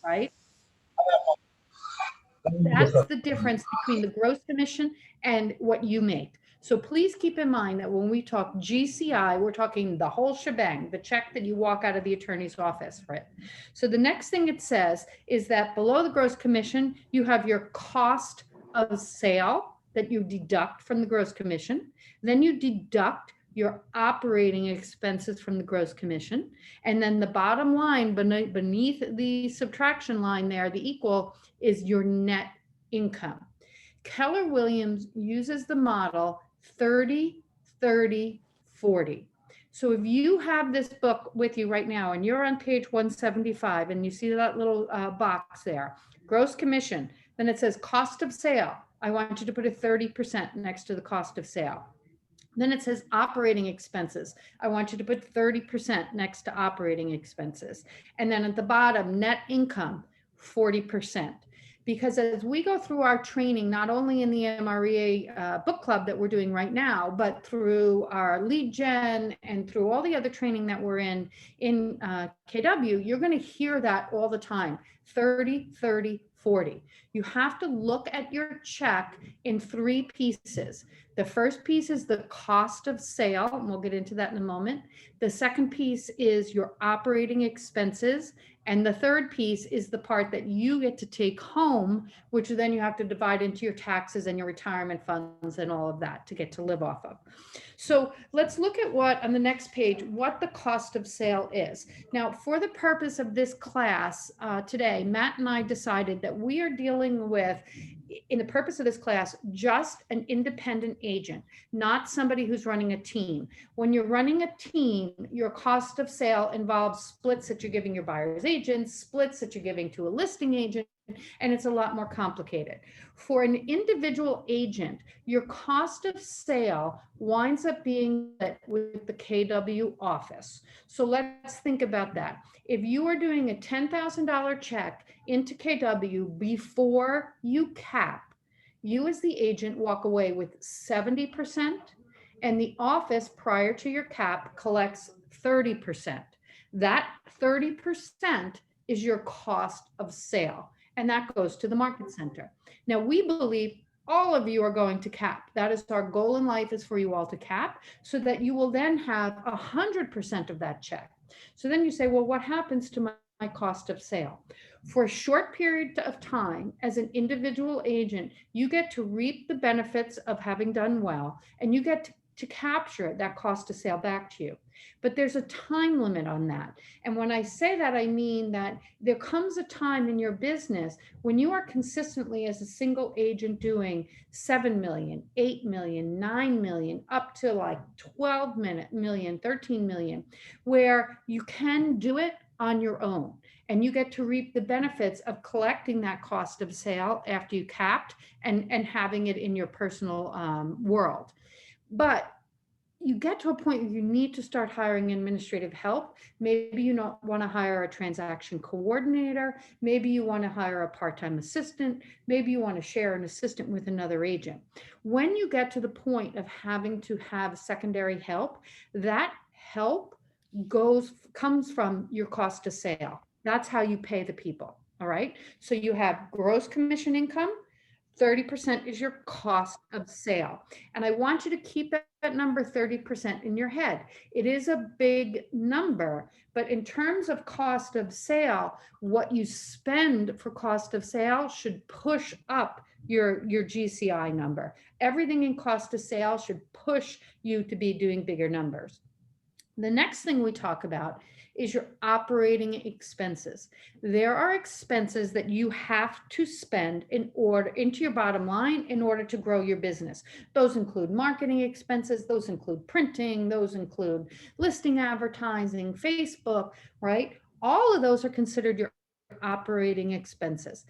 right? That's the difference between the gross commission and what you make. So please keep in mind that when we talk GCI, we're talking the whole shebang, the check that you walk out of the attorney's office, right? So the next thing it says is that below the gross commission, you have your cost of sale that you deduct from the gross commission. Then you deduct your operating expenses from the gross commission. And then the bottom line beneath the subtraction line there, the equal, is your net income. Keller Williams uses the model 30, 30, 40. So if you have this book with you right now and you're on page 175 and you see that little box there, gross commission, then it says cost of sale. I want you to put a 30% next to the cost of sale. Then it says operating expenses. I want you to put 30% next to operating expenses. And then at the bottom, net income, 40%. Because as we go through our training, not only in the MREA book club that we're doing right now, but through our lead gen and through all the other training that we're in KW, you're going to hear that all the time, 30, 30, 40. You have to look at your check in three pieces. The first piece is the cost of sale, and we'll get into that in a moment. The second piece is your operating expenses. And the third piece is the part that you get to take home, which then you have to divide into your taxes and your retirement funds and all of that to get to live off of. So let's look at what, on the next page, what the cost of sale is. Now, for the purpose of this class today, Matt and I decided that we are dealing with, in the purpose of this class, just an independent agent, not somebody who's running a team. When you're running a team, your cost of sale involves splits that you're giving your buyer's agents, splits that you're giving to a listing agent, and it's a lot more complicated. For an individual agent, your cost of sale winds up being with the KW office. So let's think about that. If you are doing a $10,000 check into KW before you cap, you as the agent walk away with 70%, and the office prior to your cap collects 30%. That 30% is your cost of sale, and that goes to the market center. Now, we believe all of you are going to cap. That is our goal in life, is for you all to cap, so that you will then have 100% of that check. So then you say, well, what happens to my cost of sale? For a short period of time, as an individual agent, you get to reap the benefits of having done well, and you get to capture that cost of sale back to you. But there's a time limit on that. And when I say that, I mean that there comes a time in your business when you are consistently, as a single agent, doing 7 million, 8 million, 9 million, up to like 12 million, 13 million, where you can do it on your own. And you get to reap the benefits of collecting that cost of sale after you capped and having it in your personal world. But you get to a point where you need to start hiring administrative help. Maybe you don't want to hire a transaction coordinator. Maybe you want to hire a part-time assistant. Maybe you want to share an assistant with another agent. When you get to the point of having to have secondary help, that help comes from your cost of sale. That's how you pay the people. All right. So you have gross commission income. 30% is your cost of sale. And I want you to keep that number 30% in your head. It is a big number, but in terms of cost of sale, what you spend for cost of sale should push up your GCI number. Everything in cost of sale should push you to be doing bigger numbers. The next thing we talk about is your operating expenses. There are expenses that you have to spend into your bottom line in order to grow your business. Those include marketing expenses, those include printing, those include listing advertising, Facebook, right? All of those are considered your operating expenses.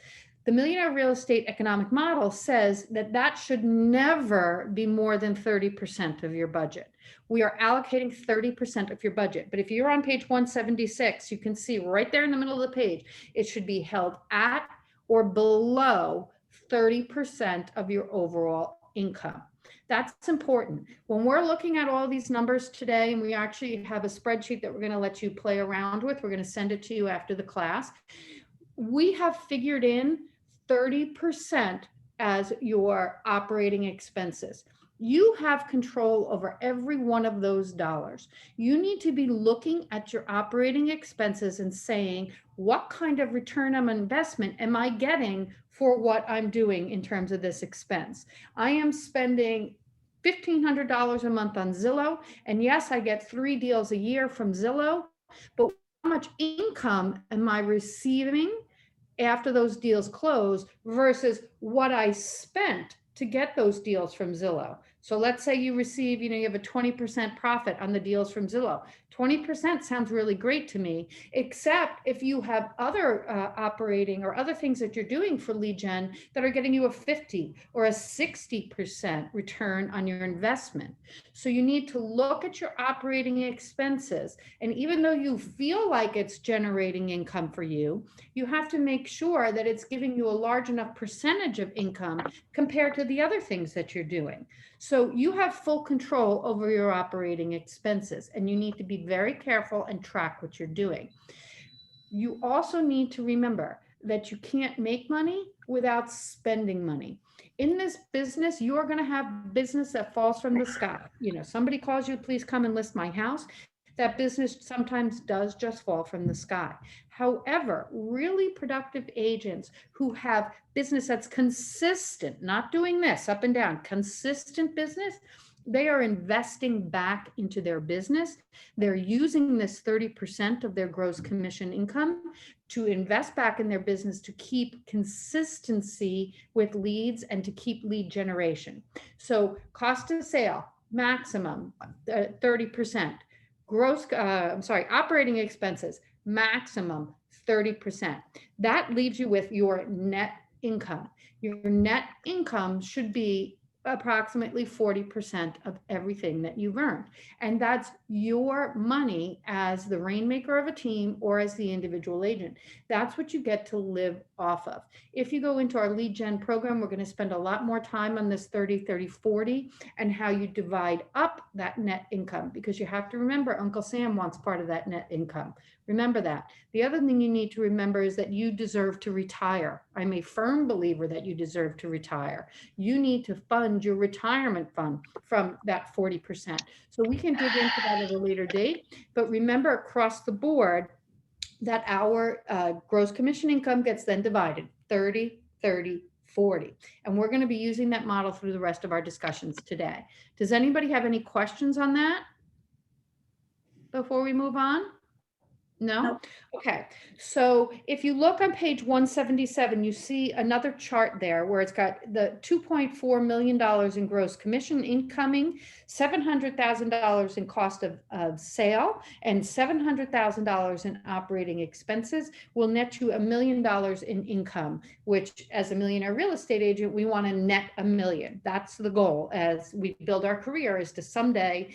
The Millionaire Real Estate Economic Model says that should never be more than 30% of your budget. We are allocating 30% of your budget. But if you're on page 176, you can see right there in the middle of the page, it should be held at or below 30% of your overall income. That's important. When we're looking at all these numbers today, and we actually have a spreadsheet that we're going to let you play around with, we're going to send it to you after the class. We have figured in 30% as your operating expenses. You have control over every one of those dollars. You need to be looking at your operating expenses and saying, what kind of return on investment am I getting for what I'm doing in terms of this expense? I am spending $1,500 a month on Zillow. And yes, I get 3 deals a year from Zillow, but how much income am I receiving after those deals close versus what I spent to get those deals from Zillow? So let's say you receive, you have a 20% profit on the deals from Zillow. 20% sounds really great to me, except if you have other operating or other things that you're doing for lead gen that are getting you a 50 or a 60% return on your investment. So you need to look at your operating expenses. And even though you feel like it's generating income for you, you have to make sure that it's giving you a large enough percentage of income compared to the other things that you're doing. So you have full control over your operating expenses, and you need to be very careful and track what you're doing. You also need to remember that you can't make money without spending money. In this business, you're going to have business that falls from the sky. Somebody calls you, please come and list my house. That business sometimes does just fall from the sky. However, really productive agents who have business that's consistent, not doing this up and down, consistent business, they are investing back into their business. They're using this 30% of their gross commission income to invest back in their business to keep consistency with leads and to keep lead generation. So cost of sale, maximum 30%. Operating expenses, maximum 30%. That leaves you with your net income. Your net income should be approximately 40% of everything that you've earned. And that's your money as the rainmaker of a team or as the individual agent. That's what you get to live off of. If you go into our lead gen program, we're going to spend a lot more time on this 30-30-40 and how you divide up that net income, because you have to remember Uncle Sam wants part of that net income. Remember that. The other thing you need to remember is that you deserve to retire. I'm a firm believer that you deserve to retire. You need to fund your retirement fund from that 40%. So we can dig into that at a later date. But remember, across the board, that our gross commission income gets then divided 30, 30, 40. And we're going to be using that model through the rest of our discussions today. Does anybody have any questions on that before we move on? No? Nope. Okay. So if you look on page 177, you see another chart there where it's got the $2.4 million in gross commission incoming, $700,000 in cost of sale, and $700,000 in operating expenses will net you $1 million in income, which as a millionaire real estate agent, we want to net $1 million. That's the goal as we build our career, is to someday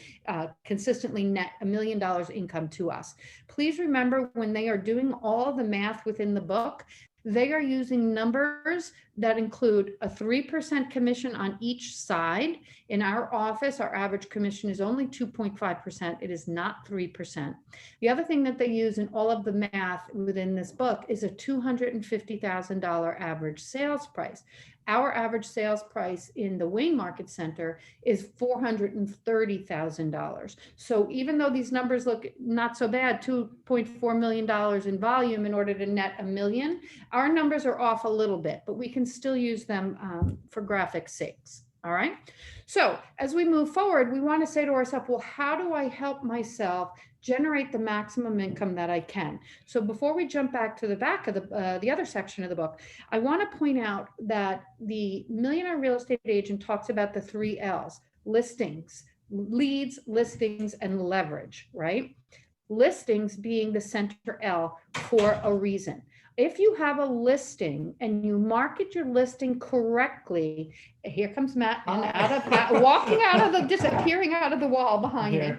consistently net $1 million income to us. Please remember, when they are doing all the math within the book, they are using numbers that include a 3% commission on each side. In our office, our average commission is only 2.5%. It is not 3%. The other thing that they use in all of the math within this book is a $250,000 average sales price. Our average sales price in the Wayne Market Center is $430,000. So even though these numbers look not so bad, $2.4 million in volume in order to net $1 million, our numbers are off a little bit, but we can still use them for graphic sakes. All right. So as we move forward, we want to say to ourselves, well, how do I help myself generate the maximum income that I can? So before we jump back to the back of the other section of the book, I want to point out that the Millionaire Real Estate Agent talks about the 3 L's: listings, leads, listings, and leverage, right? Listings being the center L for a reason. If you have a listing and you market your listing correctly, here comes Matt walking out of the, disappearing out of the wall behind me.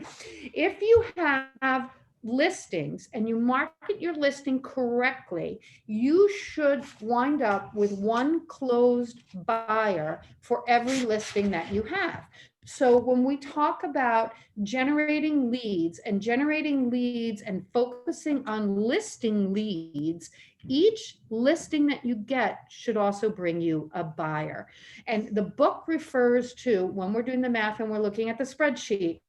If you have listings and you market your listing correctly, you should wind up with one closed buyer for every listing that you have. So when we talk about generating leads and focusing on listing leads, each listing that you get should also bring you a buyer. And the book refers to, when we're doing the math and we're looking at the spreadsheet,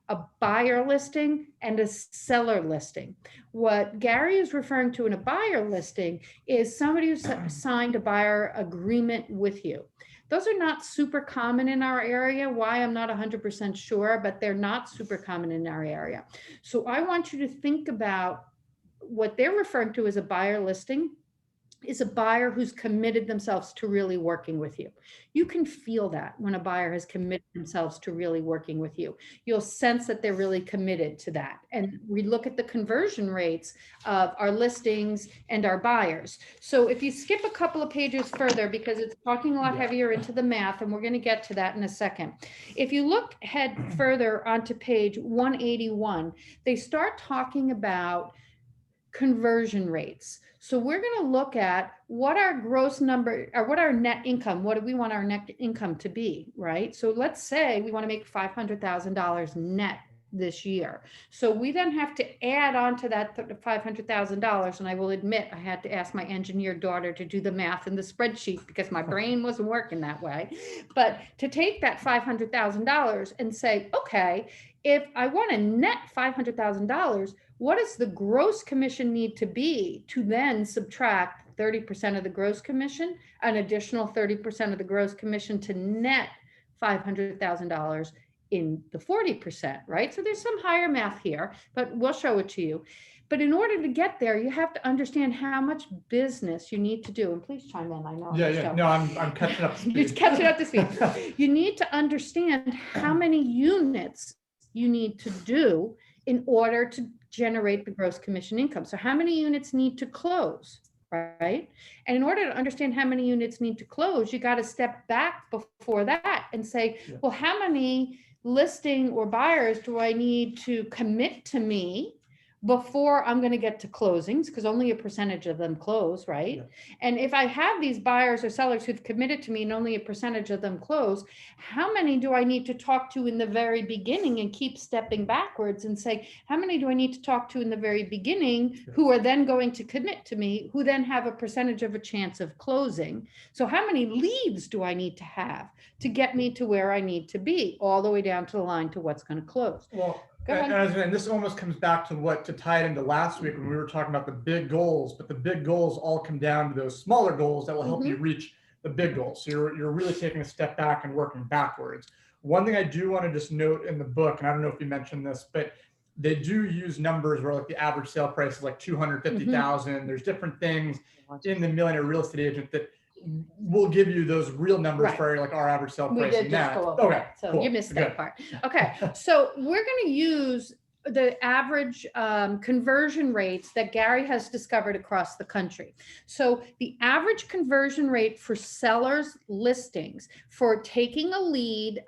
a buyer listing and a seller listing. What Gary is referring to in a buyer listing is somebody who's signed a buyer agreement with you. Those are not super common in our area. Why, I'm not 100% sure, but they're not super common in our area. So I want you to think about what they're referring to as a buyer listing is a buyer who's committed themselves to really working with you. You can feel that when a buyer has committed themselves to really working with you. You'll sense that they're really committed to that. And we look at the conversion rates of our listings and our buyers. So if you skip a couple of pages further, because it's talking a lot heavier into the math, and we're going to get to that in a second. If you look head further onto page 181, they start talking about conversion rates. So we're going to look at what our gross number, or what our net income, what do we want our net income to be, right? So let's say we want to make $500,000 net this year. So we then have to add on to that $500,000. And I will admit, I had to ask my engineer daughter to do the math in the spreadsheet because my brain wasn't working that way. But to take that $500,000 and say, okay, if I want to net $500,000, what does the gross commission need to be to then subtract 30% of the gross commission, an additional 30% of the gross commission to net $500,000 in the 40%, right? So there's some higher math here, but we'll show it to you. But in order to get there, you have to understand how much business you need to do. And please chime in, I know. Yeah. No, I'm catching up to speed. You're catching up to speed. You need to understand how many units you need to do in order to generate the gross commission income. So how many units need to close, right? And in order to understand how many units need to close, you got to step back before that and say, well, how many listing or buyers do I need to commit to me before I'm going to get to closings, because only a percentage of them close, right? Yeah. And if I have these buyers or sellers who've committed to me and only a percentage of them close, how many do I need to talk to in the very beginning and keep stepping backwards and say, how many do I need to talk to in the very beginning who are then going to commit to me, who then have a percentage of a chance of closing? So how many leads do I need to have to get me to where I need to be, all the way down to the line to what's going to close? Well, and this almost comes back to tie it into last week when we were talking about the big goals, but the big goals all come down to those smaller goals that will help you reach the big goals. So you're really taking a step back and working backwards. One thing I do want to just note in the book, and I don't know if you mentioned this, but they do use numbers where like the average sale price is like 250,000. There's different things in the Millionaire Real Estate Agent that we'll give you those real numbers for like our average sale price. We did just go over that. So you missed that part. Okay, so we're going to use the average conversion rates that Gary has discovered across the country. So the average conversion rate for sellers listings, for taking a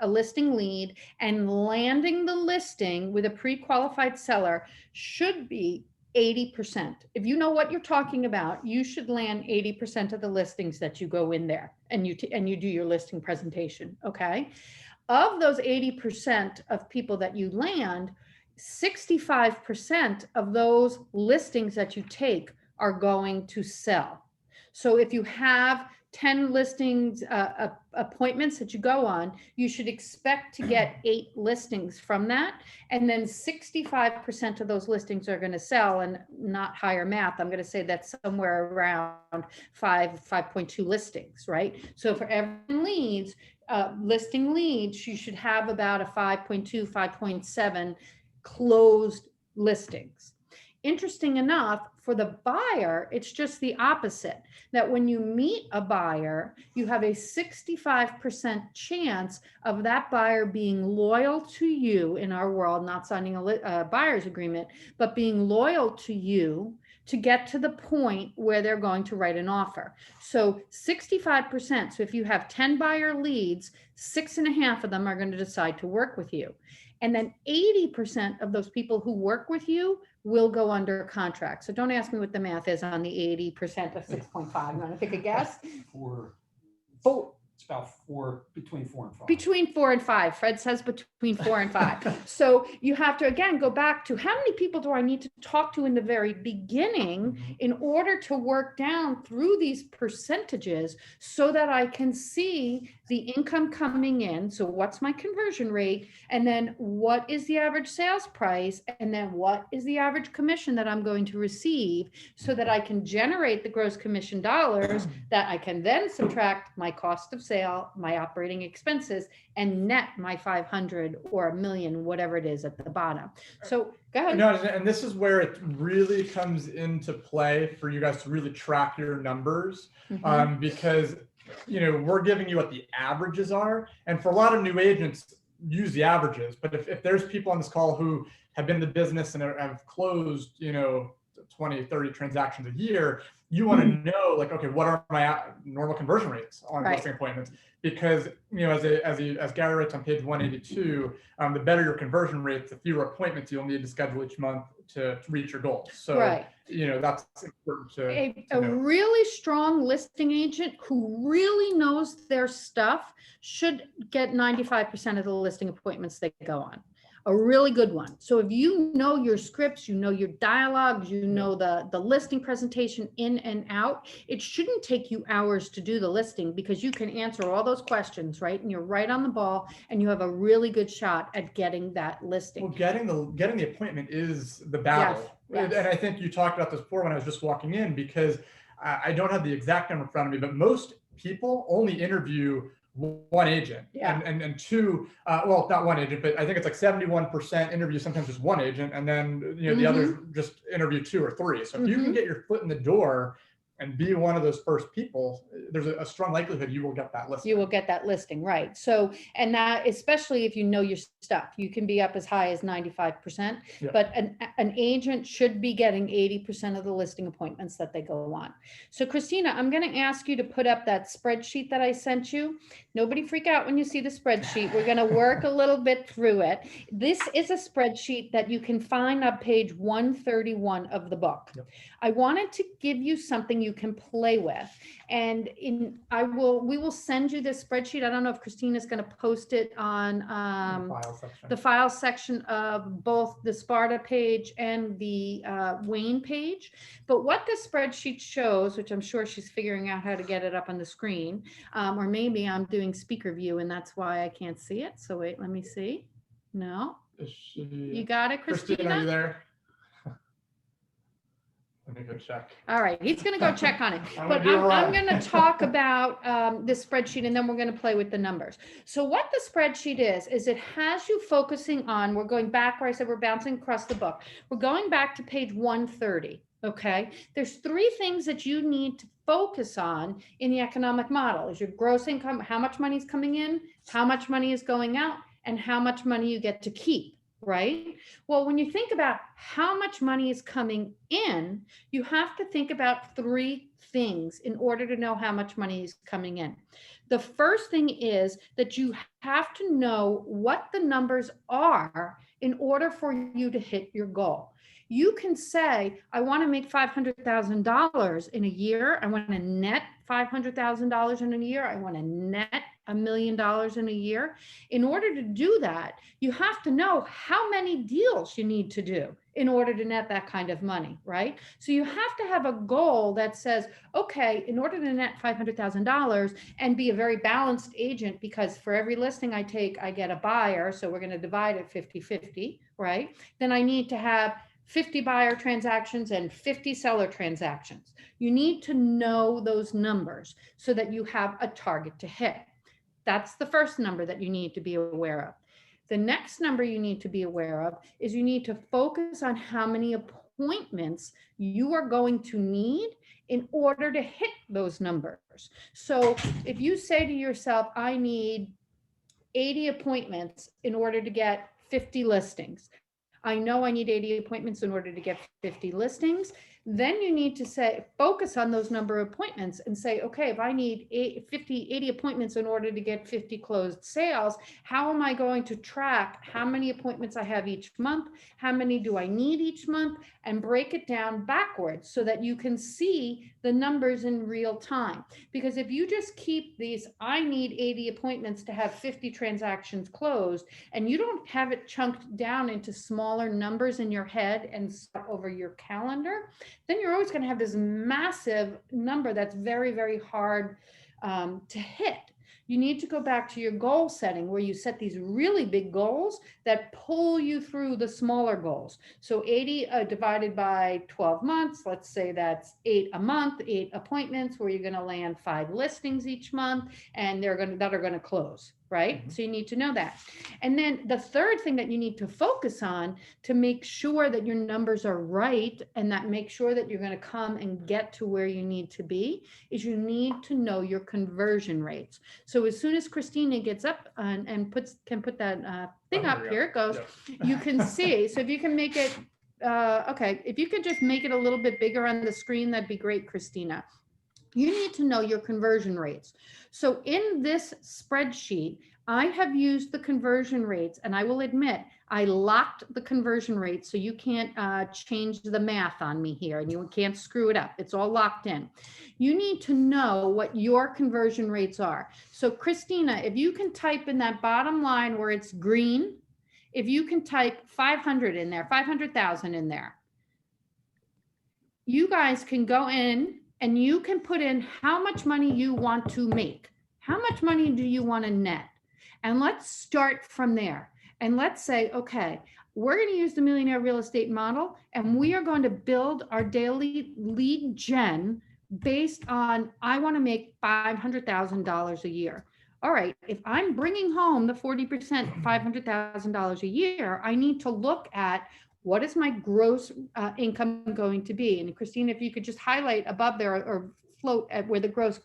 listing lead and landing the listing with a pre-qualified seller, should be 80%. If you know what you're talking about, you should land 80% of the listings that you go in there and you do your listing presentation. Okay. Of those 80% of people that you land, 65% of those listings that you take are going to sell. So if you have 10 listings, appointments that you go on, you should expect to get 8 listings from that. And then 65% of those listings are going to sell, and not higher math. I'm going to say that's somewhere around 5.2 listings, right? So for every listing leads, you should have about a 5.2, 5.7 closed listings. Interesting enough, for the buyer, it's just the opposite, that when you meet a buyer, you have a 65% chance of that buyer being loyal to you, in our world, not signing a buyer's agreement, but being loyal to you to get to the point where they're going to write an offer. So 65%. So if you have 10 buyer leads, 6.5 of them are going to decide to work with you. And then 80% of those people who work with you will go under contract. So don't ask me what the math is on the 80% of 6.5. You want to take a guess? Four. Four. It's about four, between 4 and 5. Between 4 and 5. Fred says between 4 and 5. So you have to, again, go back to how many people do I need to talk to in the very beginning in order to work down through these percentages so that I can see the income coming in. So what's my conversion rate? And then what is the average sales price? And then what is the average commission that I'm going to receive so that I can generate the gross commission dollars that I can then subtract my cost of sale, my operating expenses, and net my 500 or $1 million, whatever it is at the bottom. So go ahead. No, and this is where it really comes into play for you guys to really track your numbers, because we're giving you what the averages are, and for a lot of new agents, use the averages. But if there's people on this call who have been in the business and have closed 20, 30 transactions a year, you want to know, like, okay, what are my normal conversion rates on listing appointments? Because as Gary writes on page 182, the better your conversion rates, the fewer appointments you'll need to schedule each month to reach your goals. So that's important to a know. really strong listing agent who really knows their stuff should get 95% of the listing appointments they go on. A really good one. So if you know your scripts, you know your dialogues, you know the listing presentation in and out, it shouldn't take you hours to do the listing because you can answer all those questions, right? And you're right on the ball and you have a really good shot at getting that listing. Well, getting the appointment is the battle. Yes. And I think you talked about this before when I was just walking in, because I don't have the exact number in front of me, but most people only interview one agent and two, well, not one agent, but I think it's like 71% interview sometimes just one agent, and then the others just interview 2 or 3. So if you can get your foot in the door and be one of those first people, there's a strong likelihood you will get that listing. You will get that listing, right? So, and that, especially if you know your stuff, you can be up as high as 95%, but an agent should be getting 80% of the listing appointments that they go on. So Christina, I'm going to ask you to put up that spreadsheet that I sent you. Nobody freak out when you see the spreadsheet. We're going to work a little bit through it. This is a spreadsheet that you can find on page 131 of the book. I wanted to give you something you can play with, and we will send you this spreadsheet. I don't know if Christina's going to post it on the file section of both the Sparta page and the Wayne page. But what this spreadsheet shows, which I'm sure she's figuring out how to get it up on the screen, or maybe I'm doing speaker view and that's why I can't see it. So wait, let me see. No, you got it, Christina? Are you there? Let me go check. All right, he's going to go check on it. But I'm going to talk about this spreadsheet and then we're going to play with the numbers. So what the spreadsheet is it has you focusing on, we're going back where I said we're bouncing across the book. We're going back to page 130. Okay, there's 3 things that you need to focus on in the economic model. Is your gross income, how much money is coming in, how much money is going out, and how much money you get to keep. Right? Well, when you think about how much money is coming in, you have to think about 3 things in order to know how much money is coming in. The first thing is that you have to know what the numbers are in order for you to hit your goal. You can say, I want to make $500,000 in a year. I want to net $500,000 in a year. I want to net $1 million in a year. In order to do that, you have to know how many deals you need to do in order to net that kind of money, right? So you have to have a goal that says, okay, in order to net $500,000 and be a very balanced agent, because for every listing I take, I get a buyer. So we're going to divide it 50-50, right? Then I need to have 50 buyer transactions and 50 seller transactions. You need to know those numbers so that you have a target to hit. That's the first number that you need to be aware of. The next number you need to be aware of is you need to focus on how many appointments you are going to need in order to hit those numbers. So if you say to yourself, I need 80 appointments in order to get 50 listings. I know I need 80 appointments in order to get 50 listings. Then you need to say, focus on those number of appointments and say, okay, if I need 80 appointments in order to get 50 closed sales, how am I going to track how many appointments I have each month? How many do I need each month? And break it down backwards so that you can see the numbers in real time. Because if you just keep these, I need 80 appointments to have 50 transactions closed, and you don't have it chunked down into smaller numbers in your head and over your calendar, then you're always going to have this massive number that's very, very hard to hit. You need to go back to your goal setting where you set these really big goals that pull you through the smaller goals. So 80 divided by 12 months, let's say that's 8 a month, 8 appointments where you're going to land 5 listings each month, and that are going to close, right? So you need to know that. And then the third thing that you need to focus on to make sure that your numbers are right and that make sure that you're going to come and get to where you need to be is you need to know your conversion rates. So as soon as Christina gets up and can put that thing up, here it goes, you can see. So if you can make it, okay, if you could just make it a little bit bigger on the screen, that'd be great, Christina. You need to know your conversion rates. So in this spreadsheet, I have used the conversion rates, and I will admit, I locked the conversion rate so you can't change the math on me here and you can't screw it up. It's all locked in. You need to know what your conversion rates are. So Christina, if you can type in that bottom line where it's green, if you can type 500 in there, 500,000 in there, you guys can go in and you can put in how much money you want to make. How much money do you want to net? And let's start from there. And let's say, okay, we're going to use the Millionaire Real Estate model, and we are going to build our daily lead gen based on, I want to make $500,000 a year. All right, if I'm bringing home the 40%, $500,000 a year, I need to look at what is my gross income going to be? And Christina, if you could just highlight above there or float at where the gross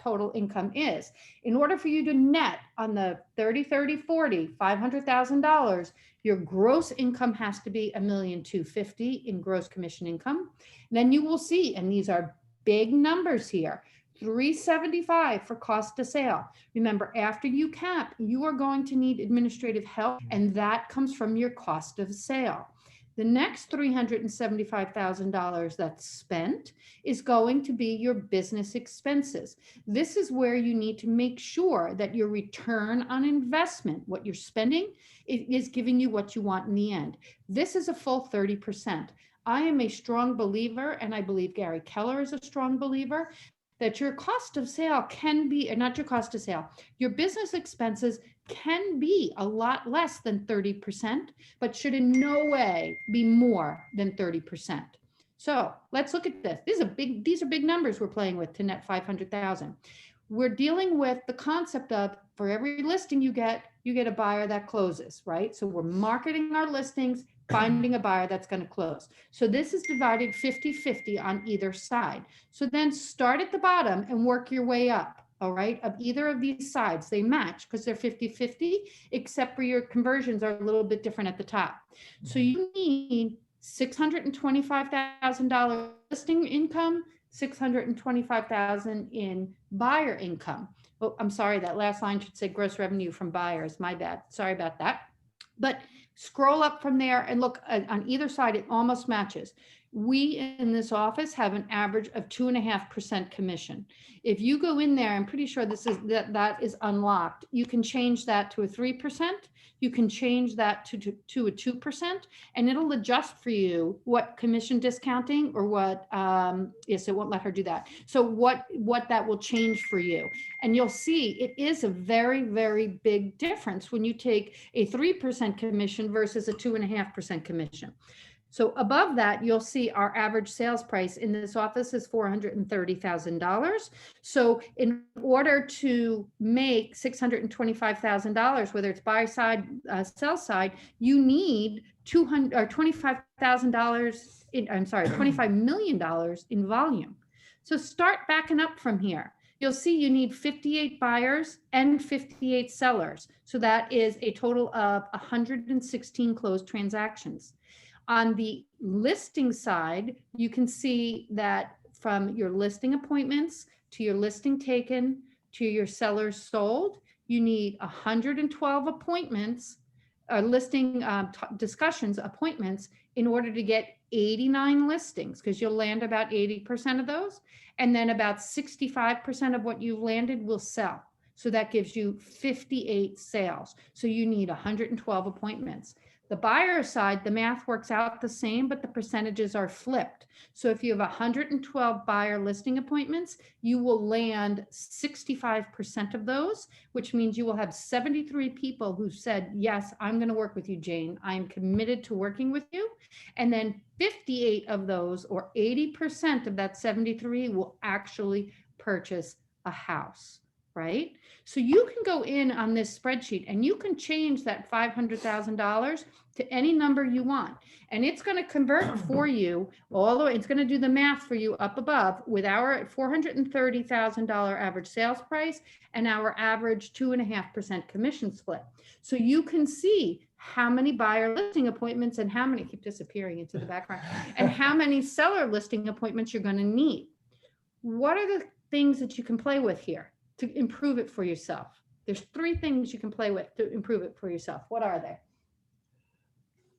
total income is. In order for you to net on the 30, 30, 40, $500,000, your gross income has to be $1,250,000 in gross commission income. And then you will see, and these are big numbers here, $375 for cost to sale. Remember, after you cap, you are going to need administrative help, and that comes from your cost of sale. The next $375,000 that's spent is going to be your business expenses. This is where you need to make sure that your return on investment, what you're spending, is giving you what you want in the end. This is a full 30%. I am a strong believer, and I believe Gary Keller is a strong believer, that your cost of sale can be, not your cost of sale, your business expenses can be a lot less than 30%, but should in no way be more than 30%. So let's look at this. These are big numbers we're playing with to net 500,000. We're dealing with the concept of, for every listing you get a buyer that closes, right? So we're marketing our listings, finding a buyer that's going to close. So this is divided 50-50 on either side. So then start at the bottom and work your way up. All right, of either of these sides, they match because they're 50-50, except for your conversions are a little bit different at the top. So you need $625,000 listing income, $625,000 in buyer income. Oh, I'm sorry, that last line should say gross revenue from buyers. My bad. Sorry about that. But scroll up from there and look on either side, it almost matches. We in this office have an average of 2.5% commission. If you go in there, I'm pretty sure that is unlocked. You can change that to a 3%. You can change that to a 2%, and it'll adjust for you what commission discounting or what, yes, it won't let her do that. So what that will change for you. And you'll see it is a very, very big difference when you take a 3% commission versus a 2.5% commission. So above that, you'll see our average sales price in this office is $430,000. So in order to make $625,000, whether it's buy side, sell side, you need $25 million in volume. So start backing up from here. You'll see you need 58 buyers and 58 sellers. So that is a total of 116 closed transactions. On the listing side, you can see that from your listing appointments to your listing taken to your sellers sold, you need 112 appointments, listing discussions, appointments, in order to get 89 listings, because you'll land about 80% of those. And then about 65% of what you've landed will sell. So that gives you 58 sales. So you need 112 appointments. The buyer side, the math works out the same, but the percentages are flipped. So if you have 112 buyer listing appointments, you will land 65% of those, which means you will have 73 people who said, yes, I'm going to work with you, Jane. I'm committed to working with you. And then 58 of those, or 80% of that 73, will actually purchase a house. Right? So you can go in on this spreadsheet and you can change that $500,000 to any number you want. And it's going to convert for you all the way. It's going to do the math for you up above with our $430,000 average sales price and our average 2.5% commission split. So you can see how many buyer listing appointments and how many keep disappearing into the background and how many seller listing appointments you're going to need. What are the things that you can play with here to improve it for yourself? There's 3 things you can play with to improve it for yourself. What are they?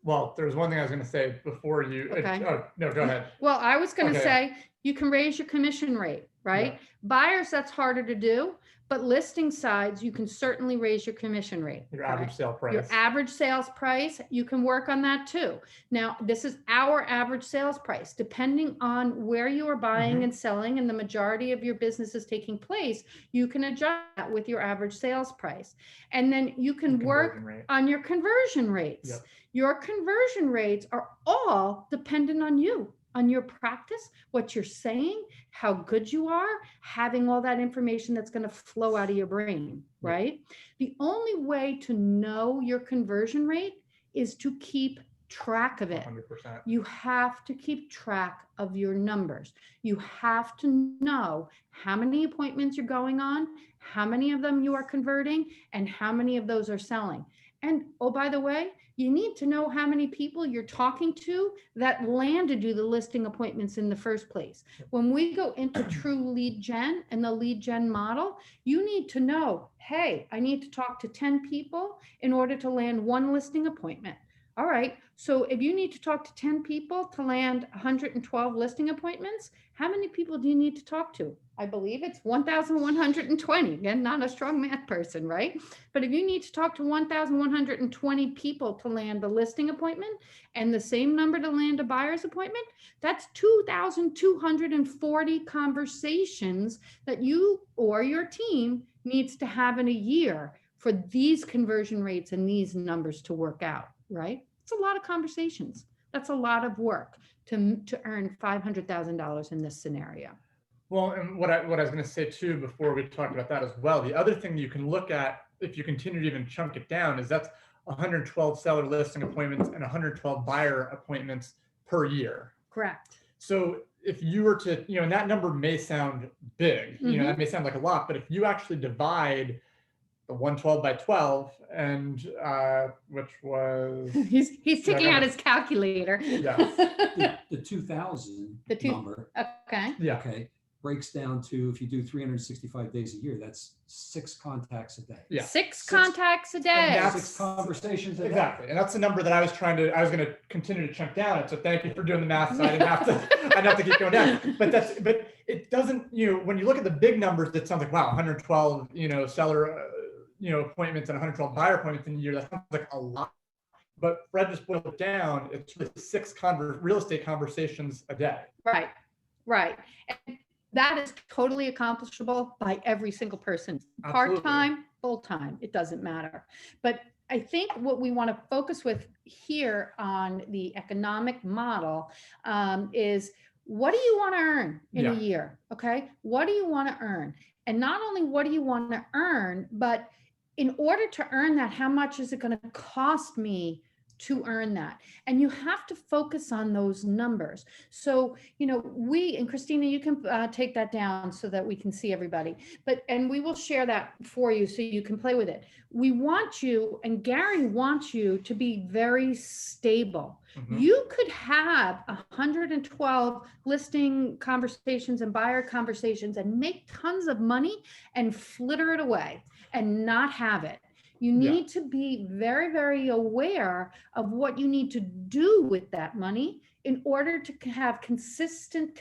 Well, there's one thing I was going to say before you. Okay. Oh, no, go ahead. Well, I was going to Okay. say you can raise your commission rate, right? Yeah. Buyers, that's harder to do, but listing sides, you can certainly raise your commission rate. Your average sale price. Your average sales price, you can work on that too. Now, this is our average sales price. Depending on where you are buying and selling and the majority of your business is taking place, you can adjust that with your average sales price. And then you can work on your conversion rates. Yep. Your conversion rates are all dependent on you, on your practice, what you're saying, how good you are, having all that information that's going to flow out of your brain, right? The only way to know your conversion rate is to keep track of it. 100%. You have to keep track of your numbers. You have to know how many appointments you're going on, how many of them you are converting, and how many of those are selling. And oh, by the way, you need to know how many people you're talking to that landed you the listing appointments in the first place. When we go into true lead gen and the lead gen model, you need to know, hey, I need to talk to 10 people in order to land 1 listing appointment. All right. So if you need to talk to 10 people to land 112 listing appointments, how many people do you need to talk to? I believe it's 1,120. Again, not a strong math person, right? But if you need to talk to 1,120 people to land a listing appointment and the same number to land a buyer's appointment, that's 2,240 conversations that you or your team needs to have in a year for these conversion rates and these numbers to work out, right? It's a lot of conversations. That's a lot of work to earn $500,000 in this scenario. Well, and what I was going to say too, before we talk about that as well, the other thing you can look at, if you continue to even chunk it down, is that's 112 seller listing appointments and 112 buyer appointments per year. Correct. So if you were to, and that number may sound big, that may sound like a lot, but if you actually divide the 112 by 12, and which was he's taking out his calculator. Yeah. The 2,000 The two- number, Okay. Yeah. okay, breaks down to, if you do 365 days a year, that's 6 contacts a day. Yeah. Six contacts a day. that's- 6 conversations a day. Exactly. And that's the number that I was going to continue to chunk down at. So thank you for doing the math. So I didn't have to keep going down. But it doesn't, when you look at the big numbers, that sounds like, wow, 112, seller, appointments and 112 buyer appointments in a year. That sounds like a lot. But Fred just boiled it down. It's really 6 real estate conversations a day. Right. And that is totally accomplishable by every single person. Absolutely. Part-time, full-time, it doesn't matter. But I think what we want to focus with here on the economic model is, what do you want to earn in a year? Okay. What do you want to earn? And not only what do you want to earn, but in order to earn that, how much is it going to cost me to earn that. And you have to focus on those numbers. So, and Christina, you can take that down so that we can see everybody. And we will share that for you so you can play with it. We want you, and Gary wants you to be very stable. Mhm. You could have 112 listing conversations and buyer conversations and make tons of money and flitter it away and not have it. You need to be very, very aware of what you need to do with that money in order to have consistent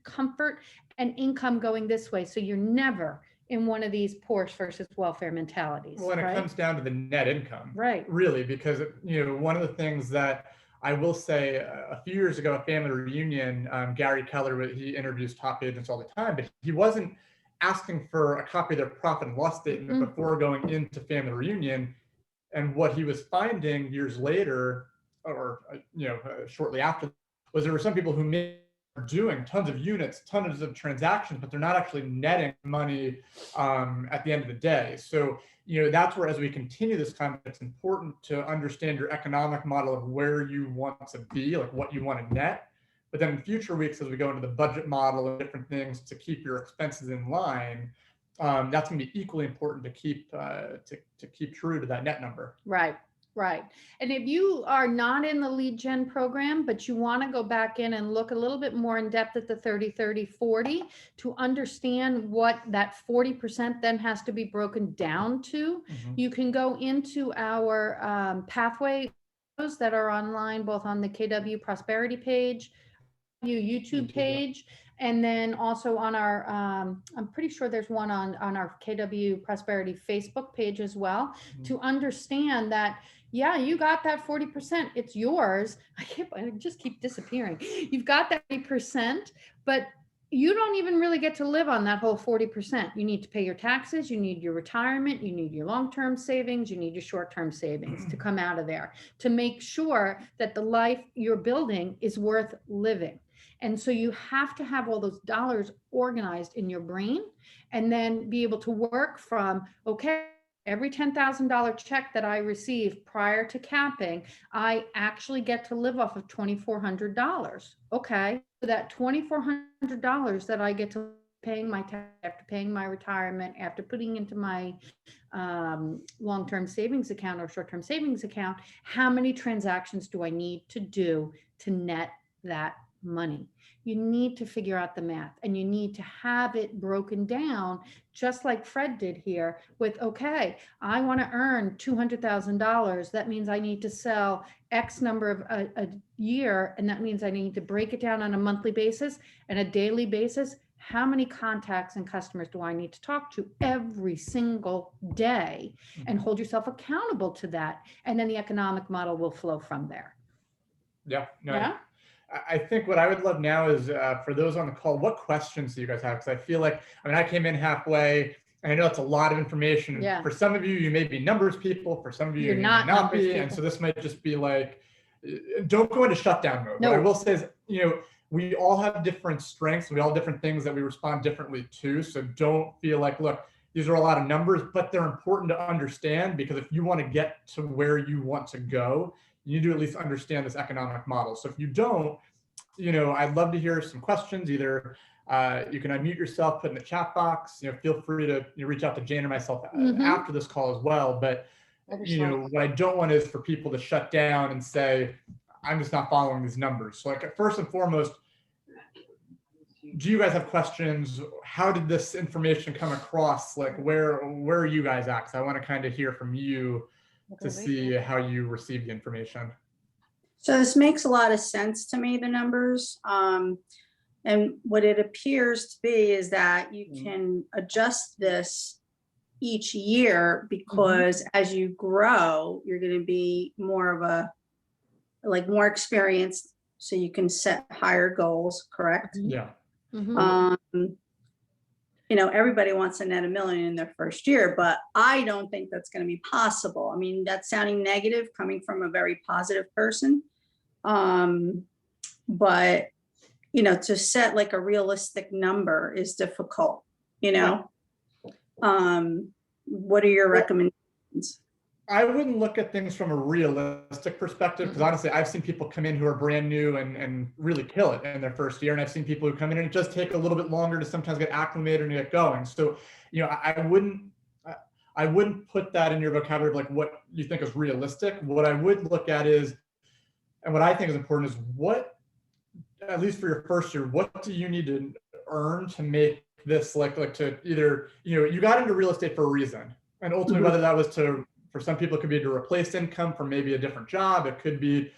comfort and income going this way. So you're never in one of these Porsche versus welfare mentalities. Well, and it comes down to the net income, right? Really, because one of the things that I will say, a few years ago at Family Reunion, Gary Keller, he interviews top agents all the time, but he wasn't asking for a copy of their profit and loss statement before going into Family Reunion. And what he was finding years later, or shortly after, was there were some people who are doing tons of units, tons of transactions, but they're not actually netting money at the end of the day. So that's where, as we continue this time, it's important to understand your economic model of where you want to be, like what you want to net. But then in future weeks, as we go into the budget model and different things to keep your expenses in line, that's going to be equally important to keep true to that net number. Right. And if you are not in the lead gen program, but you want to go back in and look a little bit more in depth at the 30-30-40 to understand what that 40% then has to be broken down to, you can go into our pathway that are online, both on the KW Prosperity page, YouTube page, and then also on our, I'm pretty sure there's one on our KW Prosperity Facebook page as well, to understand that, yeah, you got that 40%, it's yours. I just keep disappearing. You've got that 40%, but you don't even really get to live on that whole 40%. You need to pay your taxes, you need your retirement, you need your long-term savings, you need your short-term savings to come out of there to make sure that the life you're building is worth living. And so you have to have all those dollars organized in your brain and then be able to work from, okay, every $10,000 check that I receive prior to capping, I actually get to live off of $2,400. Okay, so that $2,400 that I get to paying my tax, after paying my retirement, after putting into my long-term savings account or short-term savings account, how many transactions do I need to do to net that money? You need to figure out the math, and you need to have it broken down, just like Fred did here with, okay, I want to earn $200,000. That means I need to sell X number of a year. And that means I need to break it down on a monthly basis and a daily basis. How many contacts and customers do I need to talk to every single day, and hold yourself accountable to that? And then the economic model will flow from there. Yeah. I think what I would love now is for those on the call, what questions do you guys have? Because I feel like, I came in halfway, and I know it's a lot of information. Yeah. For some of you, you may be numbers people. For some of you, You're you not may not be. numbers And so this might just be like, don't go into shutdown mode. No. What I will say is, we all have different strengths. We all have different things that we respond differently to. So don't feel like, look, these are a lot of numbers, but they're important to understand, because if you want to get to where you want to go, you need to at least understand this economic model. So if you don't, I'd love to hear some questions. Either you can unmute yourself, put in the chat box. Feel free to reach out to Jane or myself after this call as well. But what I don't want is for people to shut down and say, I'm just not following these numbers. So like, first and foremost, do you guys have questions? How did this information come across? Like, where are you guys at? Because I want to kind of hear from you to see how you receive the information. So this makes a lot of sense to me, the numbers. And what it appears to be is that you can adjust this each year, because as you grow, you're going to be more experienced, so you can set higher goals, correct? Yeah. Everybody wants to net $1 million in their first year, but I don't think that's going to be possible. I mean, that's sounding negative coming from a very positive person. But, to set like a realistic number is difficult, What are your recommendations? I wouldn't look at things from a realistic perspective, because honestly, I've seen people come in who are brand new and really kill it in their first year. And I've seen people who come in and it just take a little bit longer to sometimes get acclimated and get going. So, I wouldn't put that in your vocabulary of like what you think is realistic. What I would look at is, and what I think is important is what, at least for your first year, what do you need to earn to make this like to either, you got into real estate for a reason. And ultimately, whether that was for some people, it could be to replace income from maybe a different job. It could be,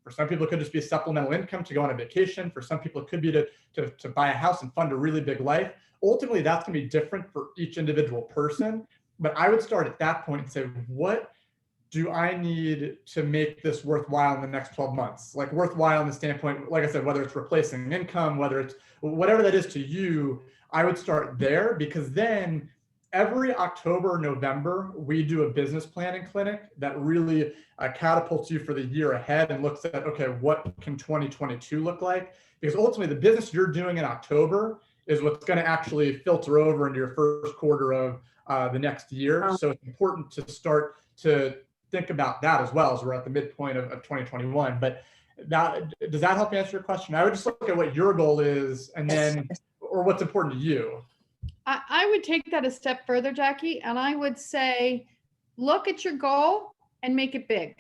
for some people, it could just be supplemental income to go on a vacation. For some people, it could be to buy a house and fund a really big life. Ultimately, that's going to be different for each individual person. But I would start at that point and say, what do I need to make this worthwhile in the next 12 months? Like worthwhile in the standpoint, like I said, whether it's replacing income, whether it's whatever that is to you, I would start there, because then every October, November, we do a business planning clinic that really catapults you for the year ahead and looks at, okay, what can 2022 look like? Because ultimately the business you're doing in October is what's going to actually filter over into your first quarter of the next year. So it's important to start to think about that as well, as we're at the midpoint of 2021. But does that help answer your question? I would just look at what your goal is, and then, or what's important to you. I would take that a step further, Jackie, and I would say, look at your goal and make it big.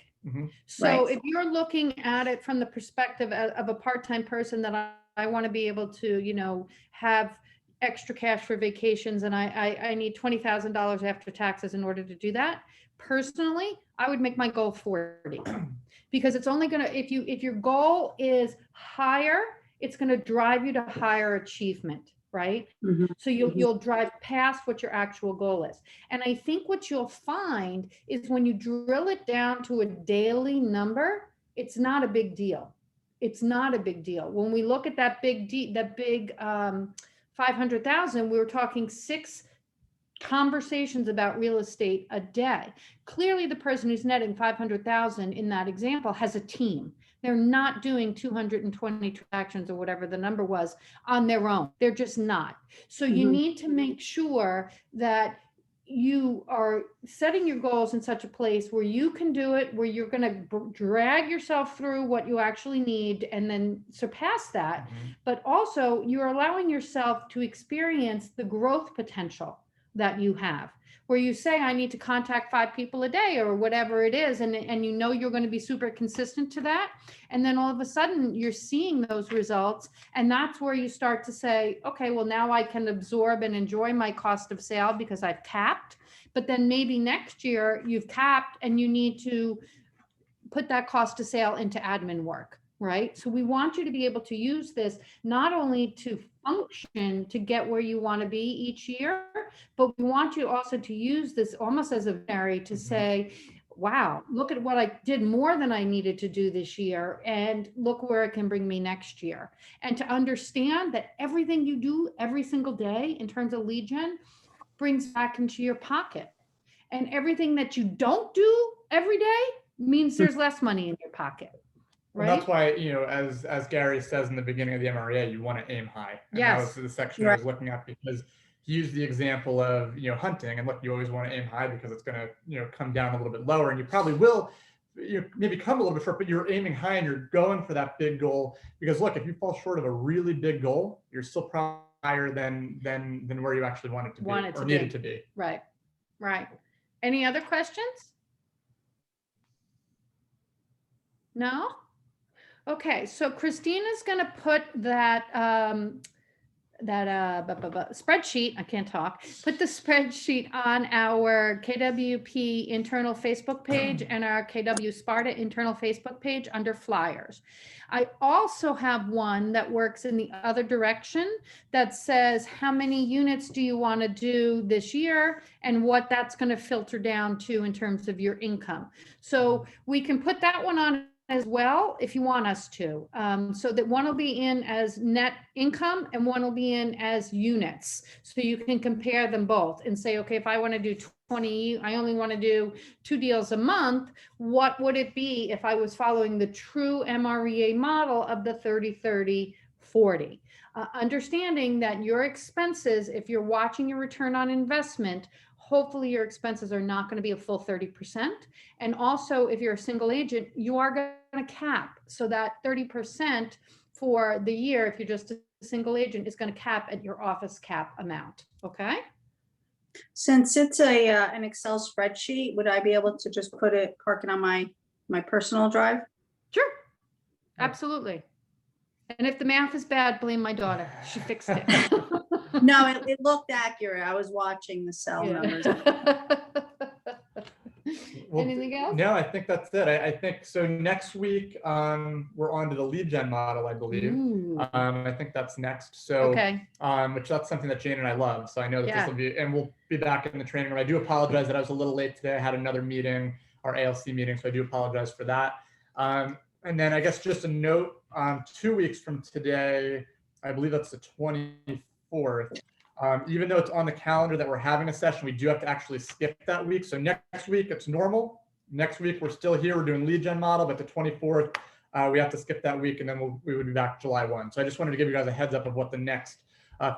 So if you're looking at it from the perspective of a part-time person that I want to be able to, have extra cash for vacations, and I need $20,000 after taxes in order to do that. Personally, I would make my goal 40, because it's only going to, if your goal is higher, it's going to drive you to higher achievement. Right? So you'll drive past what your actual goal is. And I think what you'll find is when you drill it down to a daily number, it's not a big deal. It's not a big deal. When we look at that big 500,000, we were talking 6 conversations about real estate a day. Clearly the person who's netting 500,000 in that example has a team. They're not doing 220 transactions or whatever the number was on their own. They're just not. So you need to make sure that you are setting your goals in such a place where you can do it, where you're going to drag yourself through what you actually need and then surpass that. But also you're allowing yourself to experience the growth potential that you have, where you say, I need to contact 5 people a day or whatever it is. And you're going to be super consistent to that. And then all of a sudden you're seeing those results. And that's where you start to say, okay, well, now I can absorb and enjoy my cost of sale because I've capped. But then maybe next year you've capped and you need to put that cost of sale into admin work. Right? So we want you to be able to use this not only to function to get where you want to be each year, but we want you also to use this almost as a visionary to say, wow, look at what I did more than I needed to do this year, and look where it can bring me next year. And to understand that everything you do every single day in terms of lead gen brings back into your pocket. And everything that you don't do every day means there's less money in your pocket. Right? Well, that's why, as Gary says in the beginning of the MREA, you want to aim high. And that was the section I was looking at, because he used the example of, hunting, and look, you always want to aim high because it's going to, come down a little bit lower, and you probably will, maybe come a little bit short, but you're aiming high and you're going for that big goal. Because look, if you fall short of a really big goal, you're still probably higher than where you actually want it to be or needed to be. Right. Any other questions? No? Okay, so Christina's going to put that spreadsheet, I can't talk, put the spreadsheet on our KWP internal Facebook page and our KW Sparta internal Facebook page under flyers. I also have one that works in the other direction that says how many units do you want to do this year and what that's going to filter down to in terms of your income. So we can put that one on as well if you want us to, so that one will be in as net income and one will be in as units, so you can compare them both and say, okay, if I want to do 20, I only want to do 2 deals a month, what would it be if I was following the true MREA model of the 30-30-40? Understanding that your expenses, if you're watching your return on investment, hopefully your expenses are not going to be a full 30%. And also, if you're a single agent, you are going to cap. So that 30% for the year, if you're just a single agent, is going to cap at your office cap amount. Okay? Since it's an Excel spreadsheet, would I be able to just park it on my personal drive? Sure. Absolutely. And if the math is bad, blame my daughter. She fixed it. No, it looked accurate. I was watching the cell numbers. Well, Anything else? No, I think that's it. I think so. Next week, we're on to the lead gen model, I believe. Ooh. I think that's next. So, Okay. which that's something that Jane and I love. So I know that Yeah. this will be, and we'll be back in the training room. I do apologize that I was a little late today. I had another meeting, our ALC meeting, so I do apologize for that. And then I guess just a note, 2 weeks from today, I believe that's the 24th. Even though it's on the calendar that we're having a session, we do have to actually skip that week. So next week it's normal. Next week we're still here. We're doing lead gen model, but the 24th we have to skip that week, and then we would be back July 1. So I just wanted to give you guys a heads up of what the next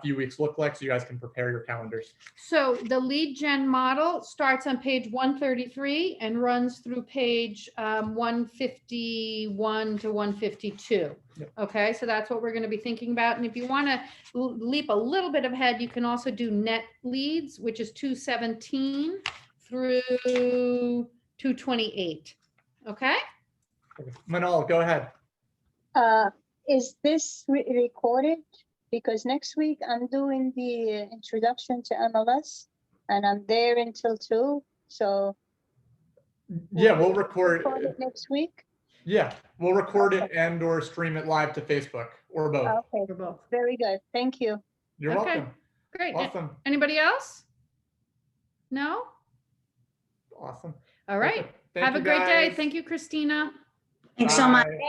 few weeks look like, so you guys can prepare your calendars. So the lead gen model starts on page 133 and runs through page 151 to 152. Yep. Okay, so that's what we're going to be thinking about. And if you want to leap a little bit ahead, you can also do net leads, which is 217 through 228. Okay. Manal, go ahead. Is this recorded? Because next week I'm doing the introduction to MLS and I'm there until 2. So Yeah, we'll record it next week. Yeah, we'll record it and or stream it live to Facebook or both. Okay, For both. very good. Thank you. You're Okay. welcome. Great. Awesome. Anybody else? No? Awesome. All right. Perfect. Thank Have a you, great day. guys. Thank you, Christina. Thanks so much. Bye.